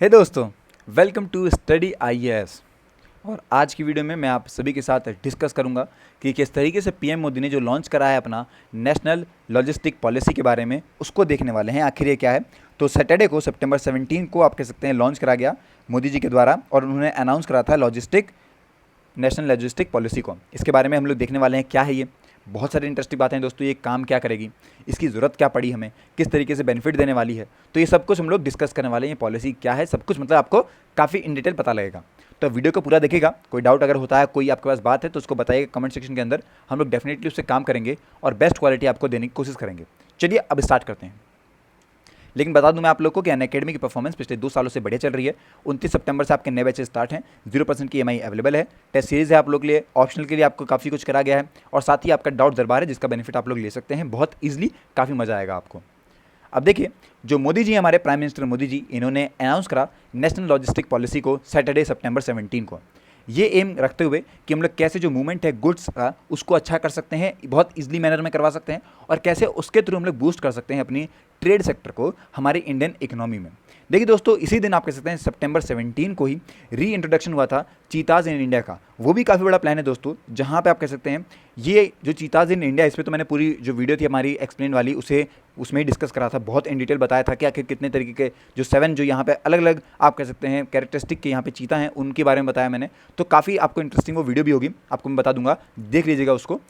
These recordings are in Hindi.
हे दोस्तों, वेलकम टू स्टडी आईएएस। और आज की वीडियो में मैं आप सभी के साथ डिस्कस करूंगा कि किस तरीके से पीएम मोदी ने जो लॉन्च करा है अपना नेशनल लॉजिस्टिक पॉलिसी के बारे में, उसको देखने वाले हैं आखिर ये क्या है। तो सैटरडे को सितंबर 17 को आप कह सकते हैं लॉन्च करा गया मोदी जी के द्वारा, और उन्होंने अनाउंस करा था नेशनल लॉजिस्टिक पॉलिसी को। इसके बारे में हम लोग देखने वाले हैं क्या है ये। बहुत सारी इंटरेस्टिंग बातें हैं दोस्तों, ये काम क्या करेगी, इसकी ज़रूरत क्या पड़ी हमें, किस तरीके से बेनिफिट देने वाली है, तो ये सब कुछ हम लोग डिस्कस करने वाले हैं। ये पॉलिसी क्या है, सब कुछ मतलब आपको काफ़ी इन डिटेल पता लगेगा। तो वीडियो को पूरा देखिएगा। कोई डाउट अगर होता है, कोई आपके पास बात है, तो उसको बताइएगा कमेंट सेक्शन के अंदर। हम लोग डेफिनेटली उससे काम करेंगे और बेस्ट क्वालिटी आपको देने की कोशिश करेंगे। चलिए अब स्टार्ट करते हैं। लेकिन बता दूं मैं आप लोग को कि अनअकैडमी की परफॉर्मेंस पिछले 2 सालों से बढ़िया चल रही है। 29 सितंबर से आपके नए बैचेस स्टार्ट हैं। 0% की EMI अवेलेबल है। टेस्ट सीरीज है आप लोग के लिए, ऑप्शनल के लिए आपको काफ़ी कुछ करा गया है, और साथ ही आपका डाउट दरबार है जिसका बेनिफिट आप लोग ले सकते हैं बहुत ईजिली। काफ़ी मजा आएगा आपको। अब देखिए, जो मोदी जी हमारे प्राइम मिनिस्टर मोदी जी, इन्होंने अनाउंस करा नेशनल लॉजिस्टिक पॉलिसी को सैटरडे सितंबर 17 को। ये एम रखते हुए कि हम लोग कैसे जो मूवमेंट है गुड्स का उसको अच्छा कर सकते हैं, बहुत इजीली मैनर में करवा सकते हैं, और कैसे उसके थ्रू हम लोग बूस्ट कर सकते हैं अपनी ट्रेड सेक्टर को हमारी इंडियन इकोनॉमी में। देखिए दोस्तों, इसी दिन आप कह सकते हैं सितंबर 17 को ही री इंट्रोडक्शन हुआ था चीताज इन इंडिया का। वो भी काफ़ी बड़ा प्लान है दोस्तों, जहाँ पे आप कह सकते हैं ये जो चीताज इन इंडिया, इस पर तो मैंने पूरी जो वीडियो थी हमारी एक्सप्लेन वाली उसमें ही डिस्कस करा था। बहुत इन डिटेल बताया था कि आखिर कितने तरीके के जो 7 जो यहाँ पे अलग अलग आप कह सकते हैं कैरेक्टरिस्टिक के यहाँ पे चीता हैं, उनके बारे में बताया मैंने। तो काफ़ी आपको इंटरेस्टिंग वो वीडियो भी होगी, आपको मैं बता दूंगा, देख लीजिएगा उसको।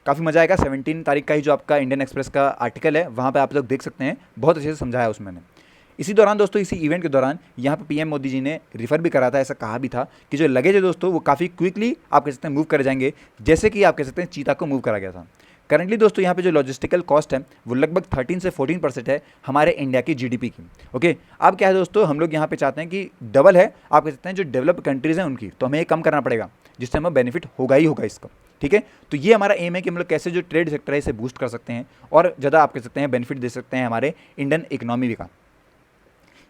काफ़ी मजा आएगा। 17 तारीख का ही जो आपका इंडियन एक्सप्रेस का आर्टिकल है, वहाँ पे आप लोग देख सकते हैं, बहुत अच्छे से समझाया उसमें मैंने। इसी दौरान दोस्तों, इसी इवेंट के दौरान यहाँ पे पीएम मोदी जी ने रिफर भी करा था, ऐसा कहा भी था कि जो लगेज है दोस्तों वो काफ़ी क्विकली आप कह सकते हैं मूव कर जाएंगे, जैसे कि आप कह सकते हैं चीता को मूव करा गया था। करंटली दोस्तों यहाँ पे जो लॉजिस्टिकल कॉस्ट है वो लगभग 13 से 14% है हमारे इंडिया की जीडीपी की। ओके, अब क्या है दोस्तों, हम लोग यहाँ पे चाहते हैं कि डबल है आप कह सकते हैं जो डेवलप्ड कंट्रीज़ हैं उनकी, तो हमें ये कम करना पड़ेगा, जिससे हमें बेनिफिट होगा ही होगा इसका। ठीक है, तो ये हमारा एम है कि हम लोग कैसे जो ट्रेड सेक्टर है इसे बूस्ट कर सकते हैं और ज़्यादा आप कह सकते हैं बेनिफिट दे सकते हैं हमारे इंडियन इकोनॉमी का।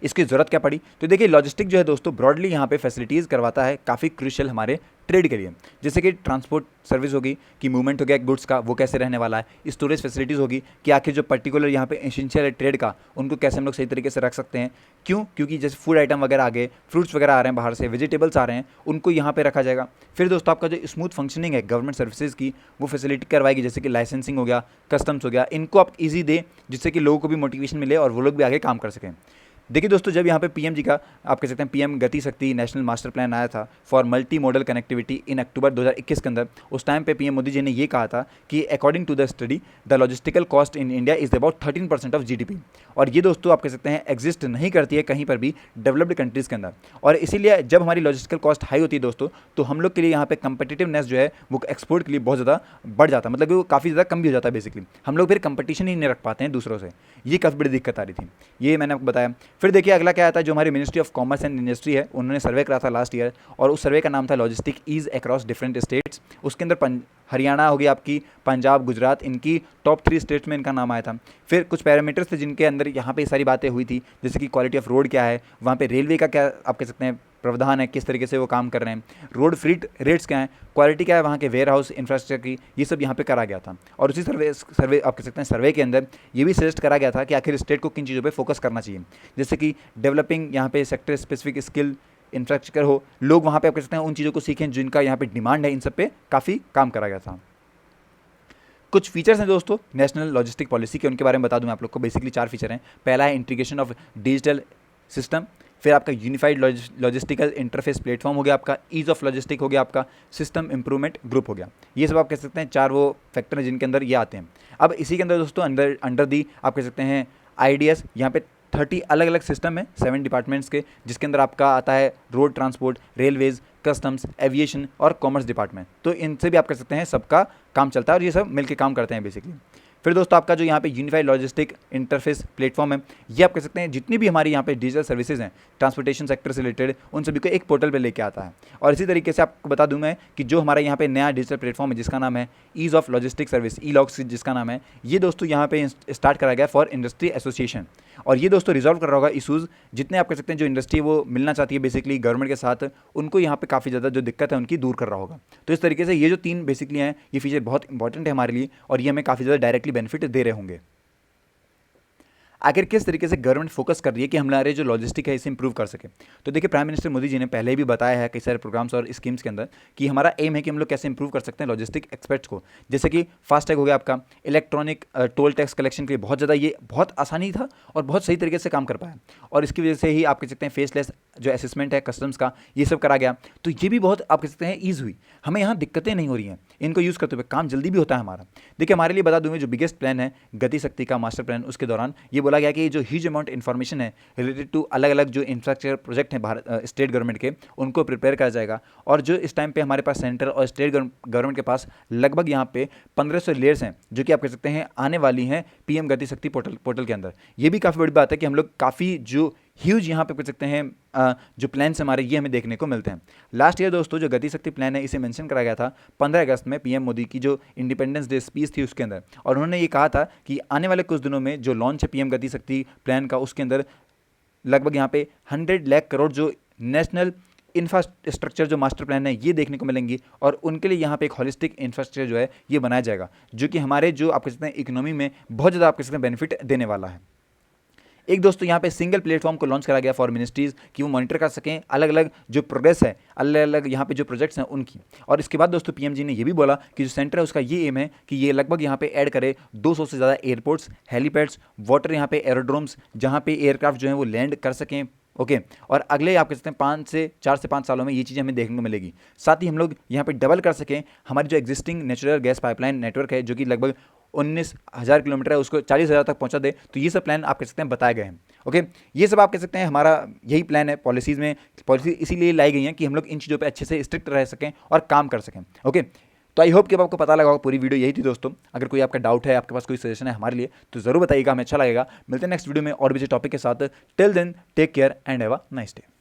इसकी ज़रूरत क्या पड़ी, तो देखिए लॉजिस्टिक जो है दोस्तों ब्रॉडली यहाँ पे फैसिलिटीज़ करवाता है काफ़ी क्रूशियल हमारे ट्रेड के लिए, जैसे कि ट्रांसपोर्ट सर्विस होगी कि मूवमेंट हो गया गुड्स का, वो कैसे रहने वाला है। स्टोरेज फैसिलिटीज़ होगी कि आखिर जो पर्टिकुलर यहाँ पे एसेंशियल है ट्रेड का, उनको कैसे हम लोग सही तरीके से रख सकते हैं। क्यों? क्योंकि जैसे फूड आइटम वगैरह आ गए, फ्रूट्स वगैरह आ रहे हैं बाहर से, वेजिटेबल्स आ रहे हैं, उनको यहाँ पे रखा जाएगा। फिर दोस्तों आपका जो स्मूथ फंक्शनिंग है गवर्नमेंट सर्विसेज की, वो फैसिलिटी करवाएगी, जैसे कि लाइसेंसिंग हो गया, कस्टम्स हो गया, इनको आप ईजी दे, जिससे कि लोगों को भी मोटिवेशन मिले और वो लोग भी आगे काम कर सकें। देखिए दोस्तों, जब यहाँ पे पीएम जी का आप कह सकते हैं पीएम गति शक्ति नेशनल मास्टर प्लान आया था for multi modal connectivity in October 2021 के अंदर, उस टाइम पे पीएम मोदी जी ने ये कहा था कि according to the study the logistical cost in India is about 13% of GDP. और ये दोस्तों आप कह सकते हैं एग्जिस्ट नहीं करती है कहीं पर भी डेवलप्ड कंट्रीज़ के अंदर। और इसीलिए जब हमारी लॉजिस्टिकल कॉस्ट हाई होती है दोस्तों, तो हम लोग के लिए यहाँ पे कंपटीटिवनेस जो है वो एक्सपोर्ट के लिए बहुत ज़्यादा बढ़ जाता है, मतलब कि वो काफ़ी ज़्यादा कम भी हो जाता है। बेसिकली हम लोग फिर कंपटीशन ही नहीं रख पाते हैं दूसरों से, ये काफ़ी बड़ी दिक्कत आ रही थी, ये मैंने आपको बताया। फिर देखिए अगला क्या आता है, जो हमारी ministry of commerce and industry है, उन्होंने सर्वे करा था लास्ट ईयर, और उस सर्वे का नाम था logistic ease across different states. उसके अंदर हरियाणा हो गया आपकी, पंजाब, गुजरात, इनकी टॉप 3 स्टेट्स में इनका नाम आया था। फिर कुछ पैरामीटर्स थे जिनके अंदर यहाँ पे सारी बातें हुई थी, जैसे कि क्वालिटी ऑफ रोड क्या है, वहाँ पे रेलवे का क्या आप कह सकते हैं प्रावधान है, किस तरीके से वो काम कर रहे हैं, रोड फ्रीट रेट्स क्या हैं, क्वालिटी क्या है वहाँ के वेयर हाउस इंफ्रास्ट्रक्चर की, ये सब यहाँ पे करा गया था। और उसी सर्वे आप कह सकते हैं सर्वे के अंदर ये भी सजेस्ट करा गया था कि आखिर स्टेट को किन चीज़ों पे फोकस करना चाहिए, जैसे कि डेवलपिंग यहाँ पे सेक्टर स्पेसिफिक स्किल इंफ्रास्ट्रक्चर हो, लोग वहाँ पे आप कह सकते हैं उन चीज़ों को सीखें जिनका यहाँ पे डिमांड है, इन सब पे काफ़ी काम करा गया था। कुछ फीचर्स हैं दोस्तों नेशनल लॉजिस्टिक पॉलिसी के, उनके बारे में बता दूं मैं आप लोग को। बेसिकली 4 फीचर हैं। पहला है इंटीग्रेशन ऑफ डिजिटल सिस्टम, फिर आपका यूनिफाइड लॉजिस्टिकल इंटरफेस प्लेटफॉर्म हो गया, आपका ईज ऑफ लॉजिस्टिक हो गया, आपका सिस्टम इंप्रूवमेंट ग्रुप हो गया। ये सब आप कह सकते हैं 4 वो फैक्टर हैं जिनके अंदर ये आते हैं। अब इसी के अंदर दोस्तों अंडर दी आप कह सकते हैं IDS, यहाँ पे 30 अलग अलग सिस्टम है 7 डिपार्टमेंट्स के, जिसके अंदर आपका आता है road transport, railways, customs, aviation और कॉमर्स डिपार्टमेंट। तो इनसे भी आप कह सकते हैं सबका काम चलता है और ये सब मिलकर काम करते हैं बेसिकली। फिर दोस्तों आपका जो यहाँ पे यूनिफाइड लॉजिस्टिक इंटरफेस प्लेटफॉर्म है, ये आप कह सकते हैं जितनी भी हमारी यहाँ पे डिजिटल सर्विसेज हैं ट्रांसपोर्टेशन सेक्टर से रिलेटेड, उन सभी को एक पोर्टल पे लेके आता है। और इसी तरीके से आपको बता दूं मैं कि जो हमारा यहाँ पे नया डिजिटल प्लेटफॉर्म है जिसका नाम है ईज ऑफ लॉजिस्टिक सर्विस, ई-लॉग्स जिसका नाम है, ये दोस्तों यहाँ पे स्टार्ट करा गया फॉर इंडस्ट्री एसोसिएशन। और ये दोस्तों रिजॉल्व कर रहा होगा इशूज़ जितने आप कह सकते हैं जो इंडस्ट्री वो मिलना चाहती है बेसिकली गवर्नमेंट के साथ, उनको यहाँ पे काफ़ी ज़्यादा जो दिक्कत है उनकी दूर कर रहा होगा। तो इस तरीके से ये जो 3 बेसिकली हैं, ये फीचर बहुत इंपॉर्टेंट है हमारे लिए और ये हमें काफ़ी ज़्यादा डायरेक्टली बेनिफिट दे रहे होंगे। आखिर किस तरीके से गवर्नमेंट फोकस कर रही है कि हमारे जो लॉजिस्टिक है इसे इंप्रूव कर सके। तो देखिए प्राइम मिनिस्टर मोदी जी ने पहले भी बताया है कई सारे प्रोग्राम्स और स्कीम्स के अंदर कि हमारा एम है कि हम लोग कैसे इंप्रूव कर सकते हैं लॉजिस्टिक एक्सपर्ट्स को, जैसे कि फास्टैग हो गया आपका, इलेक्ट्रॉनिक टोल टैक्स कलेक्शन के लिए बहुत ज़्यादा ये बहुत आसानी था और बहुत सही तरीके से काम कर पाया, और इसकी वजह से ही आप कह सकते हैं फेसलेस जो असेसमेंट है कस्टम्स का ये सब करा गया, तो ये भी बहुत आप कह सकते हैं ईज हुई, हमें यहाँ दिक्कतें नहीं हो रही हैं, इनको यूज़ करते हुए काम जल्दी भी होता है हमारा। देखिए हमारे लिए बता दूँ जो बिगेस्ट प्लान है गति शक्ति का मास्टर प्लान, उसके दौरान ये बोला गया कि जो ह्यूज अमाउंट इन्फॉर्मेशन है रिलेटेड टू अलग अलग जो इंफ्रास्ट्रक्चर प्रोजेक्ट हैं भारत स्टेट गवर्नमेंट के, उनको प्रिपेयर करा जाएगा, और जो इस टाइम पे हमारे पास सेंटर और स्टेट गवर्नमेंट के पास लगभग यहाँ पे 1500 लेयर्स हैं जो कि आप कह सकते हैं आने वाली हैं पीएम गति शक्ति पोर्टल के अंदर। ये भी काफ़ी बड़ी बात है कि हम लोग काफ़ी जो ह्यूज यहाँ पे कह सकते हैं जो प्लान्स हमारे ये हमें देखने को मिलते हैं। लास्ट ईयर दोस्तों जो गति शक्ति प्लान है इसे मेंशन करा गया था 15 अगस्त में पीएम मोदी की जो इंडिपेंडेंस डे स्पीच थी उसके अंदर, और उन्होंने ये कहा था कि आने वाले कुछ दिनों में जो लॉन्च है पीएम गति शक्ति प्लान का उसके अंदर लगभग यहाँ पे 100 लाख करोड़ जो नेशनल इंफ्रास्ट्रक्चर जो मास्टर प्लान है ये देखने को मिलेंगी, और उनके लिए यहाँ पे एक हॉलिस्टिक इंफ्रास्ट्रक्चर जो है ये बनाया जाएगा जो कि हमारे जो आप कह सकते हैं इकोनॉमी में बहुत ज़्यादा आप कह सकते हैं बेनिफिट देने वाला है। एक दोस्तों यहाँ पे सिंगल प्लेटफॉर्म को लॉन्च करा गया फॉर मिनिस्ट्रीज़ कि वो मॉनिटर कर सकें अलग अलग जो प्रोग्रेस है, अलग अलग यहाँ पे जो प्रोजेक्ट्स हैं उनकी। और इसके बाद दोस्तों पीएम जी ने ये भी बोला कि जो सेंटर है उसका ये एम है कि ये लगभग यहाँ पे ऐड करे 200 से ज़्यादा एयरपोर्ट्स, हेलीपैड्स, वाटर यहाँ पे एरोड्रोम्स जहाँ पे एयरक्राफ्ट जो है वो लैंड कर सकें। ओके और अगले आप कह सकते हैं 4 से 5 सालों में ये चीज़ें हमें देखने को मिलेगी। साथ ही हम लोग यहाँ पे डबल कर सकें हमारी जो existing natural gas pipeline network है जो कि लगभग 19,000 किलोमीटर है उसको 40,000 तक पहुँचा दे। तो ये सब प्लान आप कह सकते हैं बताए गए हैं। ओके ये सब आप कह सकते हैं हमारा यही प्लान है, पॉलिसीज़ में पॉलिसी इसीलिए लाई गई हैं कि हम लोग इन चीज़ों पे अच्छे से स्ट्रिक्ट रह सकें और काम कर सकें। ओके तो आई होप कि अब आपको पता लगा होगा, पूरी वीडियो यही थी दोस्तों। अगर कोई आपका डाउट है, आपके पास कोई सजेशन है हमारे लिए तो ज़रूर बताइएगा, हमें अच्छा लगेगा। मिलते हैं नेक्स्ट वीडियो में और भी टॉपिक के साथ। Till then take care and have a nice day.